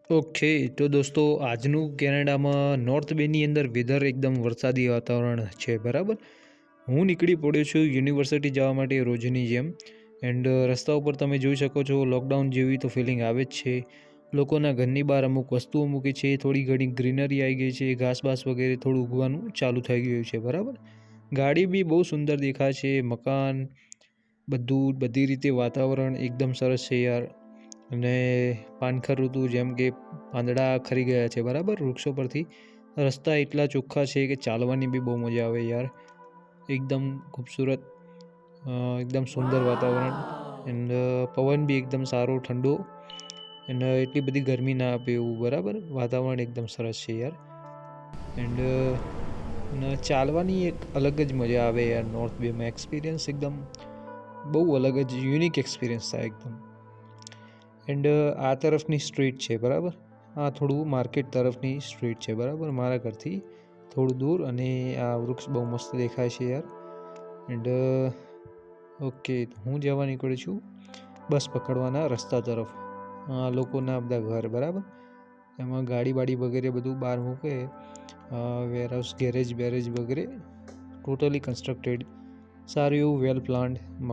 Okay, તો દોસ્તો આજનું કેનેડામાં નોર્થ બેની અંદર વેધર એકદમ વરસાદી વાતાવરણ છે, બરાબર. હું નીકળી પડ્યો છું યુનિવર્સિટી જવા માટે રોજની જેમ. એન્ડ રસ્તા ઉપર તમે જોઈ શકો છો લોકડાઉન જેવી તો ફિલિંગ આવે જ છે. લોકોના ઘરની બહાર અમુક વસ્તુઓ મૂકી છે, થોડી ઘણી ગ્રીનરી આવી ગઈ છે, ઘાસબાસ વગેરે થોડું ઉગવાનું ચાલુ થઈ ગયું છે, બરાબર. ગાડી બી બહુ સુંદર દેખાય છે, મકાન બધી રીતે વાતાવરણ એકદમ સરસ છે યાર. અને પાનખર ઋતુ જેમ કે પાંદડા ખરી ગયા છે, બરાબર, વૃક્ષો પરથી. રસ્તા એટલા ચોખ્ખા છે કે ચાલવાની બી બહુ મજા આવે યાર. એકદમ ખૂબસૂરત, એકદમ સુંદર વાતાવરણ. એન્ડ પવન બી એકદમ સારો ઠંડો. એન્ડ એટલી બધી ગરમી ના આપે એવું, બરાબર. વાતાવરણ એકદમ સરસ છે યાર. એન્ડ ચાલવાની એક અલગ જ મજા આવે યાર. નોર્થ બેમાં એક્સપિરિયન્સ એકદમ બહુ અલગ જ યુનિક એક્સપિરિયન્સ થાય એકદમ. એન્ડ આ તરફની સ્ટ્રીટ છે, બરાબર. આ થોડું માર્કેટ તરફની સ્ટ્રીટ છે, બરાબર, મારા ઘરથી થોડું દૂર. અને આ વૃક્ષ બહુ મસ્ત દેખાય છે યાર. એન્ડ ઓકે, હું જવા નીકળ્યો છું બસ પકડવાના રસ્તા તરફ. લોકોના બધા ઘર, બરાબર. એમાં ગાડી બાડી વગેરે બધું બહાર મૂકે. વેરહાઉસ, ગેરેજ બેરેજ વગેરે ટોટલી કન્સ્ટ્રક્ટેડ. સારું એવું વેલ પ્લાન્ડ